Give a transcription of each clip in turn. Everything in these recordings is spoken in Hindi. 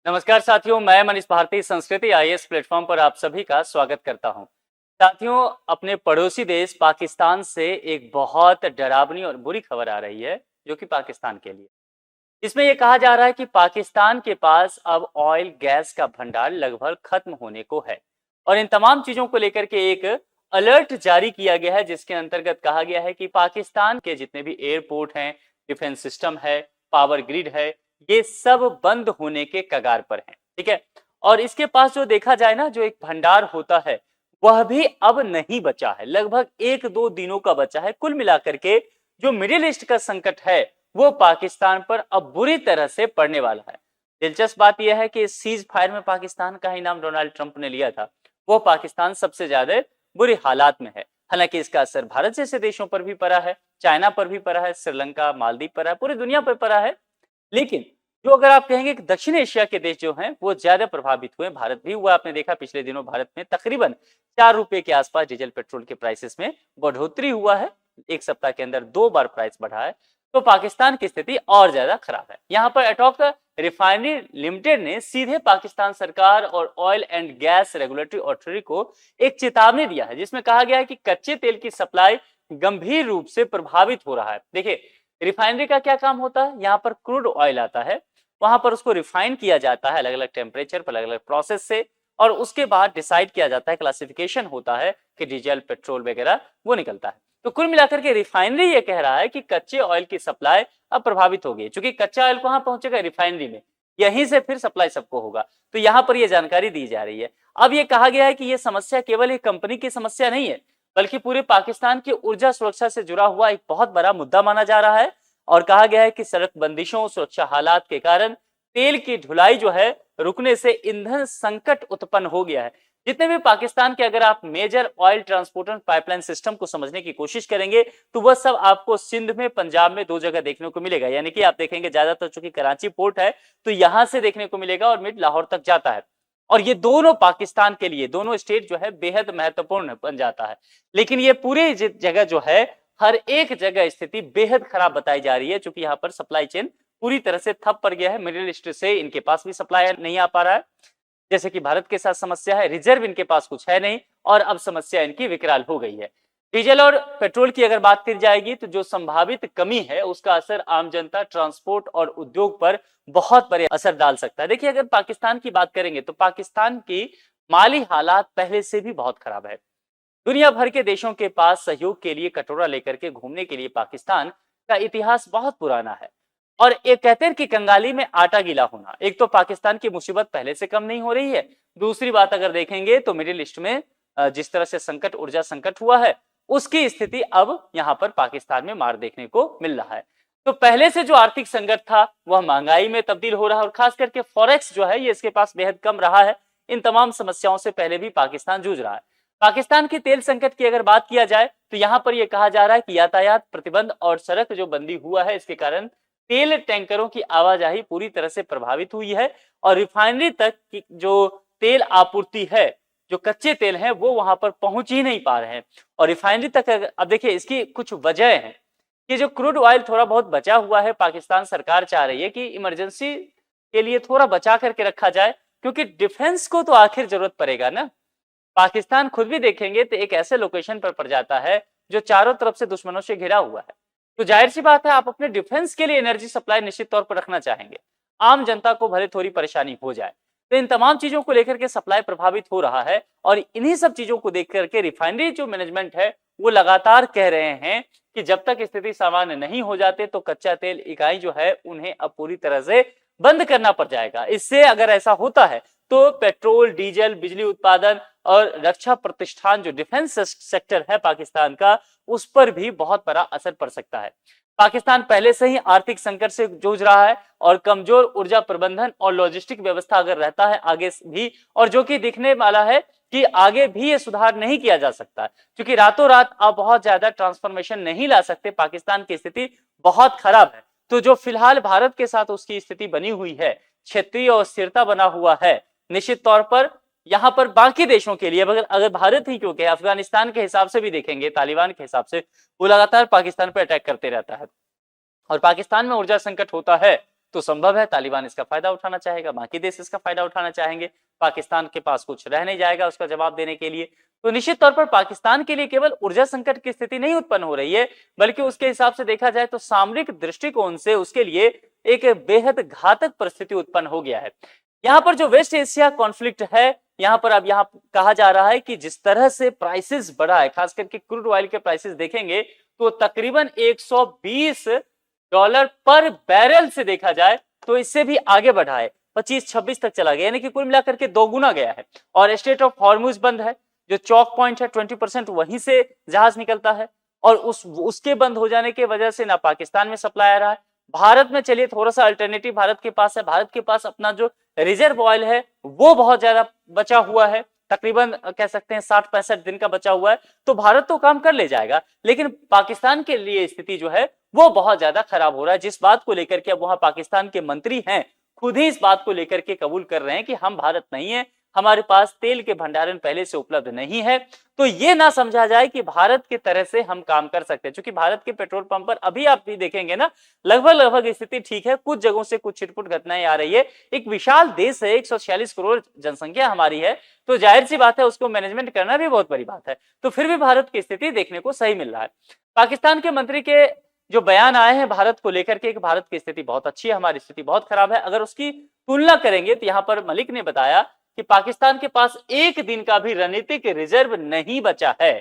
नमस्कार साथियों, मैं मनीष भारती संस्कृति आईएएस प्लेटफॉर्म पर आप सभी का स्वागत करता हूं। साथियों, अपने पड़ोसी देश पाकिस्तान से एक बहुत डरावनी और बुरी खबर आ रही है, जो कि पाकिस्तान के लिए। इसमें यह कहा जा रहा है कि पाकिस्तान के पास अब ऑयल गैस का भंडार लगभग खत्म होने को है और इन तमाम चीजों को लेकर के एक अलर्ट जारी किया गया है, जिसके अंतर्गत कहा गया है कि पाकिस्तान के जितने भी एयरपोर्ट हैं, डिफेंस सिस्टम है, पावर ग्रिड है, ये सब बंद होने के कगार पर हैं। ठीक है। और इसके पास जो देखा जाए ना, जो एक भंडार होता है वह भी अब नहीं बचा है, लगभग 1-2 दिनों का बचा है। कुल मिलाकर के जो मिडिल ईस्ट का संकट है वो पाकिस्तान पर अब बुरी तरह से पड़ने वाला है। दिलचस्प बात यह है कि इस सीज फायर में पाकिस्तान का ही नाम डोनाल्ड ट्रंप ने लिया था, वो पाकिस्तान सबसे ज्यादा बुरी हालात में है। हालांकि इसका असर भारत जैसे देशों पर भी पड़ा है, चाइना पर भी पड़ा है, श्रीलंका, मालदीव पर है, पूरी दुनिया पर पड़ा है। लेकिन जो अगर आप कहेंगे कि दक्षिण एशिया के देश जो हैं वो ज्यादा प्रभावित हुए, भारत भी हुआ। आपने देखा पिछले दिनों भारत में तकरीबन 4 रुपए के आसपास डीजल पेट्रोल के प्राइसेस में बढ़ोतरी हुआ है। एक सप्ताह के अंदर 2 बार प्राइस बढ़ा है। तो पाकिस्तान की स्थिति और ज्यादा खराब है। यहाँ पर एटॉक रिफाइनरी लिमिटेड ने सीधे पाकिस्तान सरकार और oil and gas regulatory authority को एक चेतावनी दिया है, जिसमें कहा गया है कि कच्चे तेल की सप्लाई गंभीर रूप से प्रभावित हो रहा है। देखिए, रिफाइनरी का क्या काम होता है, यहाँ पर क्रूड ऑयल आता है, वहां पर उसको रिफाइन किया जाता है अलग अलग टेम्परेचर पर, अलग अलग प्रोसेस से, और उसके बाद डिसाइड किया जाता है, क्लासिफिकेशन होता है कि डीजल पेट्रोल वगैरह वो निकलता है। तो कुल मिलाकर के रिफाइनरी ये कह रहा है कि कच्चे ऑयल की सप्लाई अब प्रभावित होगी, क्योंकि कच्चा ऑयल कहां पहुंचेगा, रिफाइनरी में, यहीं से फिर सप्लाई सबको होगा। तो यहां पर यह जानकारी दी जा रही है। अब यह कहा गया है कि यह समस्या केवल एक कंपनी की समस्या नहीं है, बल्कि पूरे पाकिस्तान की ऊर्जा सुरक्षा से जुड़ा हुआ एक बहुत बड़ा मुद्दा माना जा रहा है। और कहा गया है कि सड़क बंदिशों, सुरक्षा हालात के कारण तेल की ढुलाई जो है रुकने से ईंधन संकट उत्पन्न हो गया है। जितने भी पाकिस्तान के अगर आप major oil transport pipeline system को समझने की कोशिश करेंगे तो वह सब आपको सिंध में, पंजाब में 2 जगह देखने को मिलेगा। यानी कि आप देखेंगे ज्यादातर चूंकि कराची पोर्ट है तो यहां से देखने को मिलेगा और मिड लाहौर तक जाता है। और ये दोनों पाकिस्तान के लिए, दोनों स्टेट जो है बेहद महत्वपूर्ण बन जाता है। लेकिन ये पूरी जगह जो है, हर एक जगह स्थिति बेहद खराब बताई जा रही है, क्योंकि यहाँ पर सप्लाई चेन पूरी तरह से ठप पड़ गया है। मिडिल ईस्ट से इनके पास भी सप्लाई नहीं आ पा रहा है, जैसे कि भारत के साथ समस्या है, रिजर्व इनके पास कुछ है नहीं, और अब समस्या इनकी विकराल हो गई है। डीजल और पेट्रोल की अगर बात की जाएगी तो जो संभावित कमी है उसका असर आम जनता, ट्रांसपोर्ट और उद्योग पर बहुत बड़े असर डाल सकता है। देखिए, अगर पाकिस्तान की बात करेंगे तो पाकिस्तान की माली हालात पहले से भी बहुत खराब है। दुनिया भर के देशों के पास सहयोग के लिए कटोरा लेकर के घूमने के लिए पाकिस्तान का इतिहास बहुत पुराना है। और एक कहते हैं कि कंगाली में आटा गीला होना, एक तो पाकिस्तान की मुसीबत पहले से कम नहीं हो रही है, दूसरी बात अगर देखेंगे तो मिडिल ईस्ट में जिस तरह से संकट, ऊर्जा संकट हुआ है, उसकी स्थिति अब यहां पर पाकिस्तान में मार देखने को मिल रहा है। तो पहले से जो आर्थिक संकट था वह महंगाई में तब्दील हो रहा है, और खास करके फॉरेक्स जो है ये इसके पास बेहद कम रहा है। इन तमाम समस्याओं से पहले भी पाकिस्तान जूझ रहा है। पाकिस्तान की तेल संकट की अगर बात किया जाए तो यहां पर यह कहा जा रहा है कि यातायात प्रतिबंध और सड़क जो बंदी हुआ है, इसके कारण तेल टैंकरों की आवाजाही पूरी तरह से प्रभावित हुई है, और रिफाइनरी तक की जो तेल आपूर्ति है, जो कच्चे तेल हैं, वो वहां पर पहुंच ही नहीं पा रहे हैं। और रिफाइनरी तक अब देखिए, इसकी कुछ वजह है कि जो क्रूड ऑयल थोड़ा बहुत बचा हुआ है, पाकिस्तान सरकार चाह रही है कि इमरजेंसी के लिए थोड़ा बचा करके रखा जाए, क्योंकि डिफेंस को तो आखिर जरूरत पड़ेगा ना। पाकिस्तान खुद भी देखेंगे तो एक ऐसे लोकेशन पर पड़ जाता है जो चारों तरफ से दुश्मनों से घिरा हुआ है। तो जाहिर सी बात है, आप अपने डिफेंस के लिए एनर्जी सप्लाई निश्चित तौर पर रखना चाहेंगे। आम जनता को भले थोड़ी परेशानी हो जाए, तो इन तमाम चीजों को लेकर के सप्लाई प्रभावित हो रहा है। और इन्हीं सब चीजों को देख करके रिफाइनरी जो मैनेजमेंट है वो लगातार कह रहे हैं कि जब तक स्थिति सामान्य नहीं हो जाते तो कच्चा तेल इकाई जो है उन्हें अब पूरी तरह से बंद करना पड़ जाएगा। इससे अगर ऐसा होता है तो पेट्रोल, डीजल, बिजली उत्पादन और रक्षा प्रतिष्ठान जो डिफेंस सेक्टर है पाकिस्तान का, उस पर भी बहुत बड़ा असर पड़ सकता है। पाकिस्तान पहले से ही आर्थिक संकट से जूझ रहा है, और कमजोर ऊर्जा प्रबंधन और लॉजिस्टिक व्यवस्था अगर रहता है आगे भी, और जो कि दिखने वाला है कि आगे भी ये सुधार नहीं किया जा सकता, क्योंकि रातों रात आप बहुत ज्यादा ट्रांसफॉर्मेशन नहीं ला सकते। पाकिस्तान की स्थिति बहुत खराब है। तो जो फिलहाल भारत के साथ उसकी स्थिति बनी हुई है, क्षेत्रीय अस्थिरता बना हुआ है, निश्चित तौर पर यहां पर बाकी देशों के लिए, अगर भारत ही क्योंकि अफगानिस्तान के हिसाब से भी देखेंगे, तालिबान के हिसाब से वो लगातार पाकिस्तान पर अटैक करते रहता है, और पाकिस्तान में ऊर्जा संकट होता है तो संभव है तालिबान इसका फायदा उठाना चाहेगा, बाकी देश इसका फायदा उठाना चाहेंगे, पाकिस्तान के पास कुछ रह नहीं जाएगा उसका जवाब देने के लिए। तो निश्चित तौर पर पाकिस्तान के लिए केवल ऊर्जा संकट की स्थिति नहीं उत्पन्न हो रही है, बल्कि उसके हिसाब से देखा जाए तो सामरिक दृष्टिकोण से उसके लिए एक बेहद घातक परिस्थिति उत्पन्न हो गया है। यहाँ पर जो वेस्ट एशिया कॉन्फ्लिक्ट है, यहाँ पर अब यहाँ कहा जा रहा है कि जिस तरह से प्राइसेस बढ़ा है, खास करके क्रूड ऑयल के प्राइसेस देखेंगे तो तकरीबन $120 पर बैरल से देखा जाए तो इससे भी आगे बढ़ा है, 25-26 तक चला गया, यानी कि कुल मिलाकर के 2 गुना गया है। और स्ट्रेट ऑफ हॉर्मुज बंद है, जो चौक पॉइंट है 20% वहीं से जहाज निकलता है, और उसके बंद हो जाने की वजह से ना पाकिस्तान में सप्लाई आ रहा है। भारत में चलिए थोड़ा सा अल्टरनेटिव भारत के पास है, भारत के पास अपना जो रिजर्व ऑयल है वो बहुत ज्यादा बचा हुआ है, तकरीबन कह सकते हैं 60-65 दिन का बचा हुआ है, तो भारत तो काम कर ले जाएगा। लेकिन पाकिस्तान के लिए स्थिति जो है वो बहुत ज्यादा खराब हो रहा है, जिस बात को लेकर के अब वहां पाकिस्तान के मंत्री हैं खुद ही इस बात को लेकर के कबूल कर रहे हैं कि हम भारत नहीं है, हमारे पास तेल के भंडारण पहले से उपलब्ध नहीं है। तो ये ना समझा जाए कि भारत की तरह से हम काम कर सकते हैं, क्योंकि भारत के पेट्रोल पंप पर अभी आप भी देखेंगे ना, लगभग स्थिति ठीक है, कुछ जगहों से कुछ छिटपुट घटनाएं आ रही है। एक विशाल देश है, 146 करोड़ जनसंख्या हमारी है, तो जाहिर सी बात है उसको मैनेजमेंट करना भी बहुत बड़ी बात है। तो फिर भी भारत की स्थिति देखने को सही मिल रहा है। पाकिस्तान के मंत्री के जो बयान आए हैं भारत को लेकर के, भारत की स्थिति बहुत अच्छी है, हमारी स्थिति बहुत खराब है, अगर उसकी तुलना करेंगे तो यहाँ पर मलिक ने बताया कि पाकिस्तान के पास एक दिन का भी रणनीतिक रिजर्व नहीं बचा है,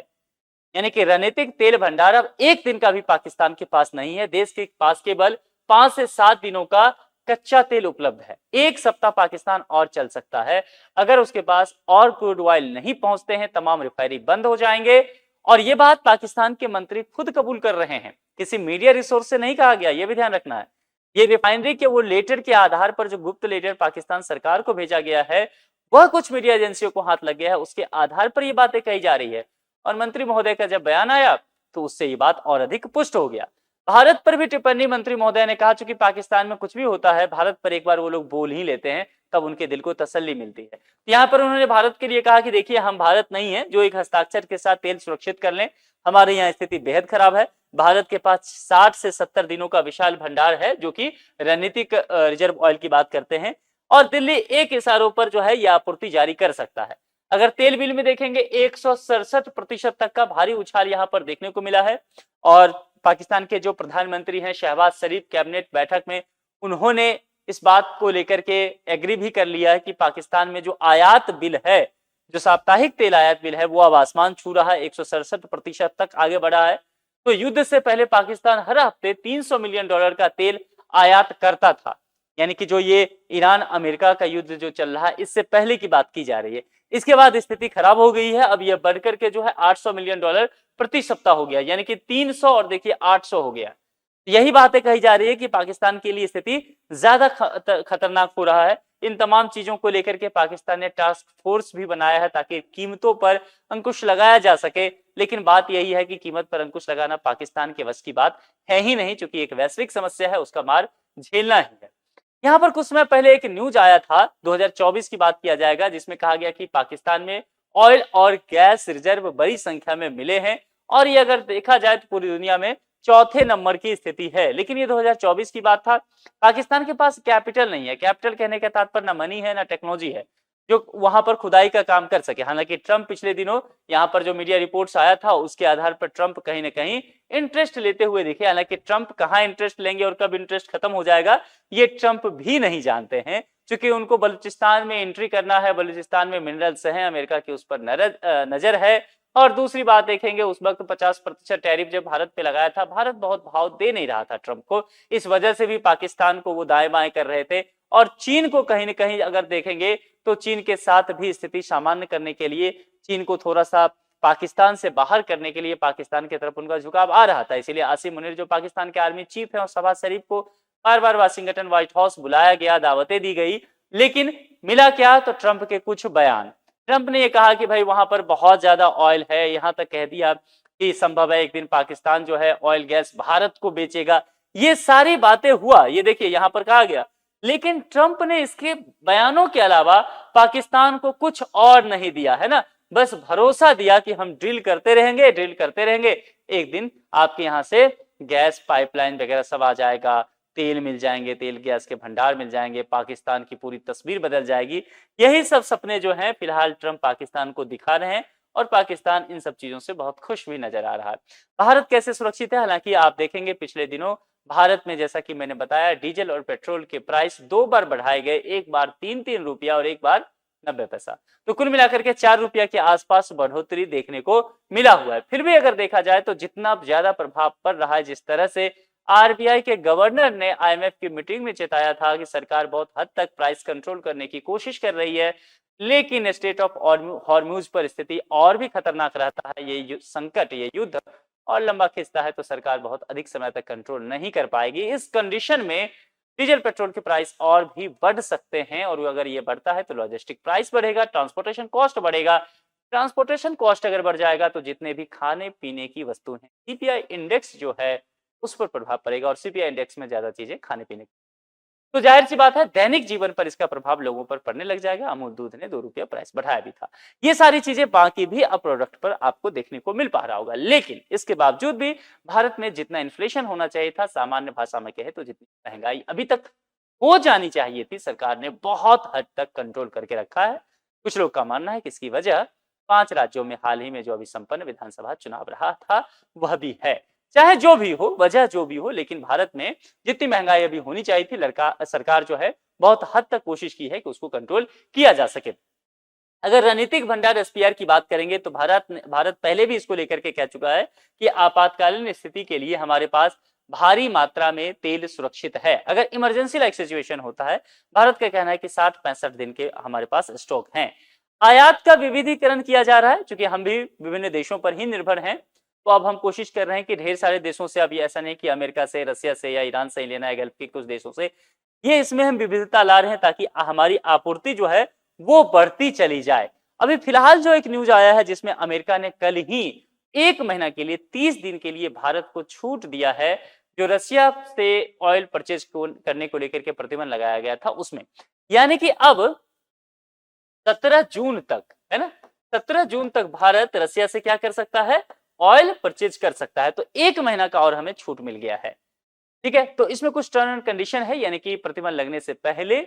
यानी कि रणनीतिक तेल भंडार अब एक दिन का भी पाकिस्तान के पास नहीं है। देश के पास केवल 5 से 7 दिनों का कच्चा तेल उपलब्ध है, एक सप्ताह पाकिस्तान और चल सकता है। अगर उसके पास और क्रूड ऑयल नहीं पहुंचते हैं, तमाम रिफाइनरी बंद हो जाएंगे। और ये बात पाकिस्तान के मंत्री खुद कबूल कर रहे हैं, किसी मीडिया रिसोर्स से नहीं कहा गया, यह भी ध्यान रखना है। ये रिफाइनरी के वो लेटर के आधार पर जो गुप्त लेटर पाकिस्तान सरकार को भेजा गया है, वह कुछ मीडिया एजेंसियों को हाथ लग गया है, उसके आधार पर ये बातें कही जा रही है। और मंत्री महोदय का जब बयान आया तो उससे ये बात और अधिक पुष्ट हो गया। भारत पर भी टिप्पणी मंत्री महोदय ने कहा, चूंकि पाकिस्तान में कुछ भी होता है भारत पर एक बार वो लोग बोल ही लेते हैं, तब उनके दिल को तसल्ली मिलती है। यहाँ पर उन्होंने भारत के लिए कहा कि देखिए हम भारत नहीं है जो एक हस्ताक्षर के साथ तेल सुरक्षित कर लें, हमारे यहाँ स्थिति बेहद खराब है। भारत के पास 60 से 70 दिनों का विशाल भंडार है, जो कि रणनीतिक रिजर्व ऑयल की बात करते हैं, और दिल्ली एक इशारों पर जो है यह आपूर्ति जारी कर सकता है। अगर तेल बिल में देखेंगे 167% तक का भारी उछाल यहाँ पर देखने को मिला है। और पाकिस्तान के जो प्रधानमंत्री हैं शहबाज शरीफ, कैबिनेट बैठक में उन्होंने इस बात को लेकर के एग्री भी कर लिया है कि पाकिस्तान में जो आयात बिल है, जो साप्ताहिक तेल आयात बिल है, वो अब आसमान छू रहा है, 167% तक आगे बढ़ा है। तो युद्ध से पहले पाकिस्तान हर हफ्ते $300 मिलियन का तेल आयात करता था, यानी कि जो ये ईरान अमेरिका का युद्ध जो चल रहा है इससे पहले की बात की जा रही है। इसके बाद स्थिति खराब हो गई है, अब यह बढ़कर के जो है $800 मिलियन प्रति सप्ताह हो गया, यानी कि 300 और देखिए 800 हो गया। यही बातें कही जा रही है कि पाकिस्तान के लिए स्थिति ज्यादा खतरनाक हो रहा है। इन तमाम चीजों को लेकर के पाकिस्तान ने टास्क फोर्स भी बनाया है ताकि कीमतों पर अंकुश लगाया जा सके, लेकिन बात यही है कि कीमत पर अंकुश लगाना पाकिस्तान के वश की बात है ही नहीं, क्योंकि एक वैश्विक समस्या है, उसका मार झेलना ही है। यहाँ पर कुछ समय पहले एक न्यूज आया था, 2024 की बात किया जाएगा, जिसमें कहा गया कि पाकिस्तान में ऑयल और गैस रिजर्व बड़ी संख्या में मिले हैं, और ये अगर देखा जाए तो पूरी दुनिया में चौथे नंबर की स्थिति है। लेकिन ये 2024 की बात था। पाकिस्तान के पास कैपिटल नहीं है, कैपिटल कहने का तात्पर्य ना मनी है ना टेक्नोलॉजी है जो वहां पर खुदाई का काम कर सके। हालांकि ट्रंप पिछले दिनों यहाँ पर जो मीडिया रिपोर्ट्स आया था उसके आधार पर ट्रंप कहीं ना कहीं इंटरेस्ट लेते हुए दिखे। हालांकि ट्रंप कहाँ इंटरेस्ट लेंगे और कब इंटरेस्ट खत्म हो जाएगा ये ट्रंप भी नहीं जानते हैं, क्योंकि उनको बलूचिस्तान में एंट्री करना है, बलूचिस्तान में मिनरल्स हैं, अमेरिका की उस पर नजर है। और दूसरी बात देखेंगे, उस वक्त 50% टैरिफ जब भारत पे लगाया था, भारत बहुत भाव दे नहीं रहा था ट्रंप को, इस वजह से भी पाकिस्तान को वो दाएं बाएं कर रहे थे। और चीन को कहीं ना कहीं अगर देखेंगे तो चीन के साथ भी स्थिति सामान्य करने के लिए, चीन को थोड़ा सा पाकिस्तान से बाहर करने के लिए पाकिस्तान की तरफ उनका झुकाव आ रहा था। इसीलिए आसिम मुनीर जो पाकिस्तान के आर्मी चीफ है और शहबाज शरीफ को बार बार वाशिंगटन व्हाइट हाउस बुलाया गया, दावतें दी गई, लेकिन मिला क्या, तो ट्रंप के कुछ बयान। ट्रंप ने यह कहा कि भाई वहां पर बहुत ज्यादा ऑयल है, यहां तक कह दिया कि संभव है एक दिन पाकिस्तान जो है ऑयल गैस भारत को बेचेगा। ये सारी बातें हुआ, ये देखिए यहां पर कहा गया, लेकिन ट्रंप ने इसके बयानों के अलावा पाकिस्तान को कुछ और नहीं दिया है ना, बस भरोसा दिया कि हम ड्रिल करते रहेंगे, एक दिन आपके यहां से गैस पाइपलाइन वगैरह सब आ जाएगा, तेल मिल जाएंगे, तेल गैस के भंडार मिल जाएंगे, पाकिस्तान की पूरी तस्वीर बदल जाएगी। यही सब सपने जो हैं फिलहाल ट्रंप पाकिस्तान को दिखा रहे हैं और पाकिस्तान इन सब चीजों से बहुत खुश भी नजर आ रहा है। भारत कैसे सुरक्षित है? हालांकि आप देखेंगे पिछले दिनों भारत में, जैसा कि मैंने बताया, डीजल और पेट्रोल के प्राइस 2 बार बढ़ाए गए, एक बार 3-3 रुपया और एक बार 90 पैसा। तो कुल मिलाकर के 4 रुपया के आसपास बढ़ोतरी देखने को मिला हुआ है। फिर भी अगर देखा जाए तो जितना ज्यादा प्रभाव पड़ रहा है, जिस तरह से आरबीआई के गवर्नर ने आईएमएफ की मीटिंग में चेताया था कि सरकार बहुत हद तक प्राइस कंट्रोल करने की कोशिश कर रही है, लेकिन स्टेट ऑफ हॉर्मूज पर स्थिति और भी खतरनाक रहता है। ये संकट, ये युद्ध और लंबा खिंचता है तो सरकार बहुत अधिक समय तक कंट्रोल नहीं कर पाएगी। इस कंडीशन में डीजल पेट्रोल के प्राइस और भी बढ़ सकते हैं, और अगर ये बढ़ता है तो लॉजिस्टिक प्राइस बढ़ेगा, ट्रांसपोर्टेशन कॉस्ट बढ़ेगा। ट्रांसपोर्टेशन कॉस्ट अगर बढ़ जाएगा तो जितने भी खाने पीने की वस्तु हैं, सीपीआई इंडेक्स जो है उस पर प्रभाव पड़ेगा, और सीपीआई इंडेक्स में ज्यादा चीजें खाने पीने की, तो जाहिर सी बात है दैनिक जीवन पर इसका प्रभाव लोगों पर पड़ने लग जाएगा। अमूल दूध ने 2 रुपया प्राइस बढ़ाया भी था। ये सारी चीजें बाकी भी अब प्रोडक्ट पर आपको देखने को मिल पा रहा होगा, लेकिन इसके बावजूद भी भारत में जितना इन्फ्लेशन होना चाहिए था, सामान्य भाषा में कहे तो जितनी महंगाई अभी तक हो जानी चाहिए थी, सरकार ने बहुत हद तक कंट्रोल करके रखा है। कुछ लोग का मानना है कि इसकी वजह 5 राज्यों में हाल ही में जो अभी संपन्न विधानसभा चुनाव रहा था वह भी है। चाहे जो भी हो, वजह जो भी हो, लेकिन भारत में जितनी महंगाई अभी होनी चाहिए थी, सरकार जो है बहुत हद तक कोशिश की है कि उसको कंट्रोल किया जा सके। अगर रणनीतिक भंडार एसपीआर की बात करेंगे तो भारत पहले भी इसको लेकर के कह चुका है कि आपातकालीन स्थिति के लिए हमारे पास भारी मात्रा में तेल सुरक्षित है। अगर इमरजेंसी लाइक सिचुएशन होता है, भारत का कहना है कि 60-65 दिन के हमारे पास स्टॉक हैं। आयात का विविधीकरण किया जा रहा है, क्योंकि हम भी विभिन्न देशों पर ही निर्भर हैं, तो अब हम कोशिश कर रहे हैं कि ढेर सारे देशों से, अभी ऐसा नहीं कि अमेरिका से, रसिया से या ईरान से ही लेना है, गल्फ के कुछ देशों से, ये इसमें हम विविधता ला रहे हैं ताकि हमारी आपूर्ति जो है वो बढ़ती चली जाए। अभी फिलहाल जो एक न्यूज आया है जिसमें अमेरिका ने कल ही 1 महीना के लिए 30 दिन के लिए भारत को छूट दिया है, जो रसिया से ऑयल परचेज करने को लेकर के प्रतिबंध लगाया गया था उसमें, यानी कि अब 17 जून तक, है ना, 17 जून तक भारत रसिया से क्या कर सकता है, ऑयल परचेज कर सकता है। तो 1 महीना का और हमें छूट मिल गया है। ठीक है, तो इसमें कुछ टर्म एंड कंडीशन है, यानी कि प्रतिबंध लगने से पहले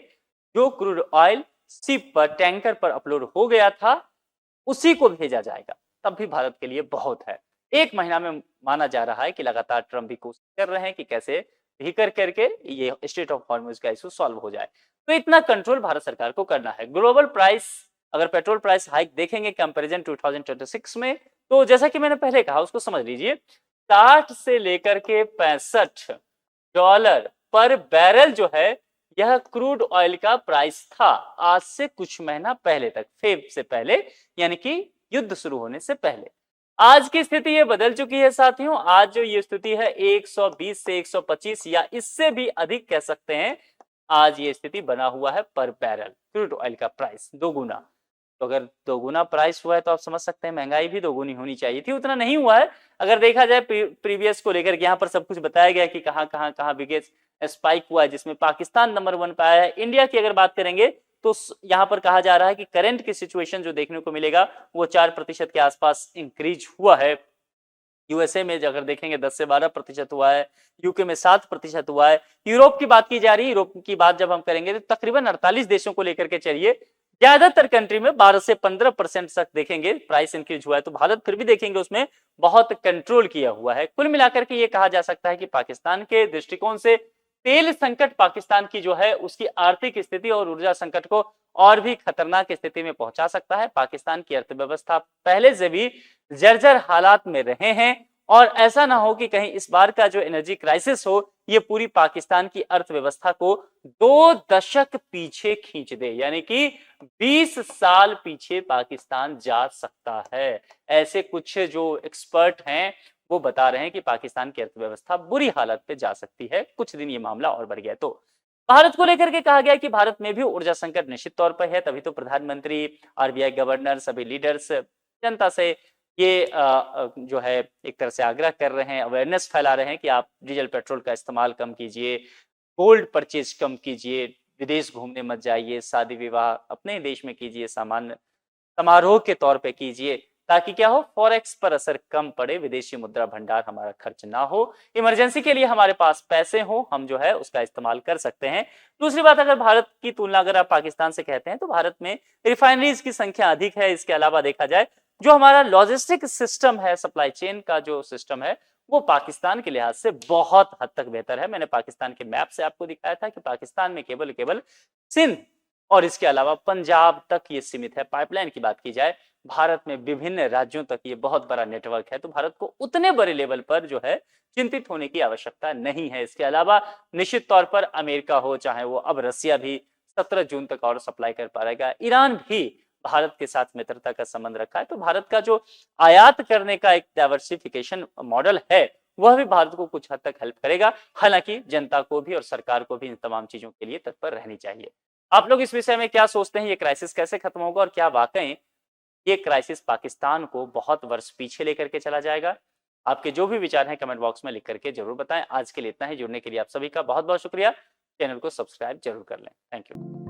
जो क्रूड ऑयल शिप पर, टैंकर पर अपलोड हो गया था, उसी को भेजा जाएगा। तब भी भारत के लिए बहुत है। 1 महीना में माना जा रहा है कि लगातार ट्रंप भी कोशिश कर रहे हैं कि कैसे भी करके ये स्टेट ऑफ हॉर्मुज का इशू सॉल्व हो जाए। तो इतना कंट्रोल भारत सरकार को करना है। ग्लोबल प्राइस, अगर पेट्रोल प्राइस हाइक देखेंगे कंपैरिजन 2026 में, तो जैसा कि मैंने पहले कहा, उसको समझ लीजिए, 60 से लेकर के 65 डॉलर पर बैरल जो है, यह क्रूड ऑयल का प्राइस था आज से कुछ महीना पहले तक, फेब से पहले, यानी कि युद्ध शुरू होने से पहले। आज की स्थिति ये बदल चुकी है साथियों। आज जो ये स्थिति है 120 से 125 या इससे भी अधिक कह सकते हैं, आज ये स्थिति बना हुआ है पर बैरल क्रूड ऑयल का प्राइस दोगुना। तो अगर दोगुना प्राइस हुआ है तो आप समझ सकते हैं महंगाई भी दोगुनी होनी चाहिए थी, उतना नहीं हुआ है। अगर देखा जाए प्रीवियस को लेकर के, यहाँ पर सब कुछ बताया गया कि कहाँ बिगेस्ट स्पाइक हुआ है, जिसमें पाकिस्तान नंबर 1 पे आया है। इंडिया की अगर बात करेंगे तो यहाँ पर कहा जा रहा है कि करंट की सिचुएशन जो देखने को मिलेगा वो 4% के आसपास इंक्रीज हुआ है। यूएसए में अगर देखेंगे 10 से 12% हुआ है, यूके में 7% हुआ है। यूरोप की बात की जा रही है, यूरोप की बात जब हम करेंगे तो तकरीबन 48 देशों को लेकर के चलिए, ज्यादातर कंट्री में 12 से 15% तक देखेंगे प्राइस इंक्रीज हुआ है। तो भारत फिर भी देखेंगे उसमें बहुत कंट्रोल किया हुआ है। कुल मिलाकर के ये कहा जा सकता है कि पाकिस्तान के दृष्टिकोण से तेल संकट पाकिस्तान की जो है उसकी आर्थिक स्थिति और ऊर्जा संकट को और भी खतरनाक स्थिति में पहुंचा सकता है। पाकिस्तान की अर्थव्यवस्था पहले से भी जर्जर हालात में रहे हैं, और ऐसा ना हो कि कहीं इस बार का जो एनर्जी क्राइसिस हो ये पूरी पाकिस्तान की अर्थव्यवस्था को 2 दशक पीछे खींच दे, यानी कि 20 साल पीछे पाकिस्तान जा सकता है। ऐसे कुछ जो एक्सपर्ट हैं वो बता रहे हैं कि पाकिस्तान की अर्थव्यवस्था बुरी हालत पे जा सकती है, कुछ दिन ये मामला और बढ़ गया तो। भारत को लेकर के कहा गया कि भारत में भी ऊर्जा संकट निश्चित तौर पर है, तभी तो प्रधानमंत्री, आरबीआई गवर्नर, सभी लीडर्स जनता से ये जो है एक तरह से आग्रह कर रहे हैं, अवेयरनेस फैला रहे हैं कि आप डीजल पेट्रोल का इस्तेमाल कम कीजिए, गोल्ड परचेज कम कीजिए, विदेश घूमने मत जाइए, शादी विवाह अपने देश में कीजिए, सामान्य समारोह के तौर पे कीजिए, ताकि क्या हो, फॉरेक्स पर असर कम पड़े, विदेशी मुद्रा भंडार हमारा खर्च ना हो, इमरजेंसी के लिए हमारे पास पैसे हो, हम जो है उसका इस्तेमाल कर सकते हैं। दूसरी बात, अगर भारत की तुलना अगर आप पाकिस्तान से कहते हैं तो भारत में रिफाइनरीज की संख्या अधिक है। इसके अलावा देखा जाए जो हमारा लॉजिस्टिक सिस्टम है, सप्लाई चेन का जो सिस्टम है, वो पाकिस्तान के लिहाज से बहुत हद तक बेहतर है। मैंने पाकिस्तान के मैप से आपको दिखाया था कि पाकिस्तान में केवल केवल सिंध और इसके अलावा पंजाब तक ये सीमित है। पाइपलाइन की बात की जाए, भारत में विभिन्न राज्यों तक ये बहुत बड़ा नेटवर्क है, तो भारत को उतने बड़े लेवल पर जो है चिंतित होने की आवश्यकता नहीं है। इसके अलावा निश्चित तौर पर अमेरिका हो, चाहे वो अब रसिया भी 17 जून तक और सप्लाई कर पाएगा, ईरान भी भारत के साथ मित्रता का संबंध रखा है, तो भारत का जो आयात करने का एक डाइवर्सिफिकेशन मॉडल है वह भी भारत को कुछ हद तक हेल्प करेगा। हालांकि जनता को भी और सरकार को भी इन तमाम चीजों के लिए तत्पर रहनी चाहिए। आप लोग इस विषय में क्या सोचते हैं, ये क्राइसिस कैसे खत्म होगा और क्या वाकई ये क्राइसिस पाकिस्तान को बहुत वर्ष पीछे लेकर के चला जाएगा? आपके जो भी विचार हैं कमेंट बॉक्स में लिख करके जरूर बताएं। आज के लिए इतना ही। जुड़ने के लिए आप सभी का बहुत बहुत शुक्रिया। चैनल को सब्सक्राइब जरूर कर लें। Thank you.